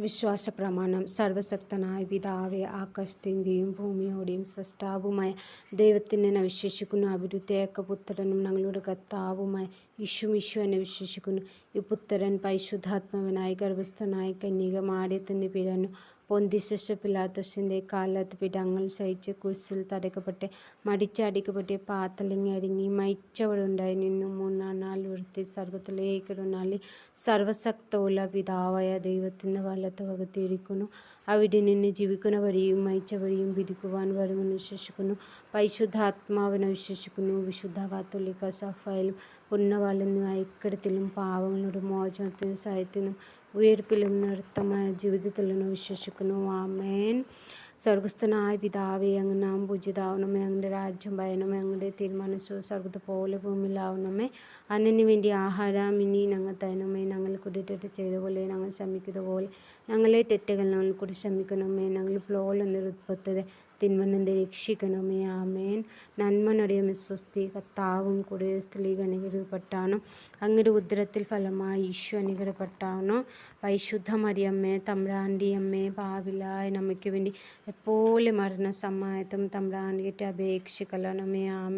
വിശ്വാസ പ്രമാണം. സർവശക്തനായ പിതാവേ, ആകാശത്തിൻ്റെയും ഭൂമിയോടെയും സൃഷ്ടാവുമായ ദൈവത്തിനെ ഞാൻ വിശ്വസിക്കുന്നു. അവിടുത്തെ ഏകപുത്രനും ഞങ്ങളുടെ കർത്താവുമായ യേശു എന്നെ വിശ്വസിക്കുന്നു. ഈ പുത്രൻ പരിശുദ്ധാത്മാവിനായി ഗർഭസ്ഥനായി കന്യക മറിയത്തിൽ പിറന്നു. പൊന്തിയോസ് പിലാത്തോസിൻ്റെ കാലത്ത് പീഡകൾ സഹിച്ച് കുരിശിൽ തറയ്ക്കപ്പെട്ട് മരിച്ചടക്കപ്പെട്ട് പാതാളത്തിലിറങ്ങി മരിച്ചവരുടെ നിന്നും മൂന്നാം നാൾ ഉയർത്തി സ്വർഗ്ഗത്തിലേക്ക് എഴുന്നള്ളി സർവശക്തിയുള്ള പിതാവായ ദൈവത്തിൻ്റെ വലത്തുഭാഗത്ത് ഇരിക്കുന്നു. അവിടെ നിന്ന് ജീവിക്കുന്നവരെയും മരിച്ചവരെയും വിധിക്കുവാൻ വരുമെന്ന് വിശ്വസിക്കുന്നു. പരിശുദ്ധാത്മാവിനെ വിശ്വസിക്കുന്നു. വിശുദ്ധ കത്തോലിക്ക സഭയിലും പുണ്യവാന്മാരുടെ ഐക്യത്തിലും പാപങ്ങളുടെ മോചനത്തിനും സഹായത്തിനും ഉയിർപ്പിലും നിത്യമായ ജീവിതത്തിലും വിശ്വസിക്കുന്നു. ആമേൻ. സ്വർഗസ്ഥനായ പിതാവേ, അങ്ങ് നാമം പൂജിതമാകണമേ. അങ്ങയുടെ രാജ്യം വരണമേ. അങ്ങയുടെ തിരുമനസ്സ് സ്വർഗ്ഗത്തെ പോലെ ഭൂമിയിലാവണമേ. അന്നന് വേണ്ടി ആഹാരം ഇനി ഞങ്ങൾ തരണമേ. ഞങ്ങൾക്ക് തെറ്റ് ചെയ്ത പോലെ ഞങ്ങൾ ക്ഷമിക്കുന്നത് പോലെ ഞങ്ങളെ തെറ്റുകൾ ഞങ്ങൾക്കൂടി ക്ഷമിക്കണമേ. ഞങ്ങൾ പ്ലോലം നിരുത്പത്തത് തിന്മനെ രക്ഷിക്കണമേ. ആമേൻ. നന്മ നിറയുന്ന സ്വസ്തി, കർത്താവും കൂടെ സ്ത്രീകൾ അനുഗ്രഹിക്കപ്പെട്ടവളും അങ്ങയുടെ ഉദരത്തിൽ ഫലമായി ഈശോ അനുഗ്രഹിക്കപ്പെട്ടവളും. പരിശുദ്ധ മറിയമ്മേ, തമ്പുരാൻ്റെ അമ്മേ, പാപികളായ നമുക്ക് വേണ്ടി എപ്പോഴും മരണസമയത്തും തമ്പുരാൻ്റെ അപേക്ഷിക്കണമേ. ആമേൻ.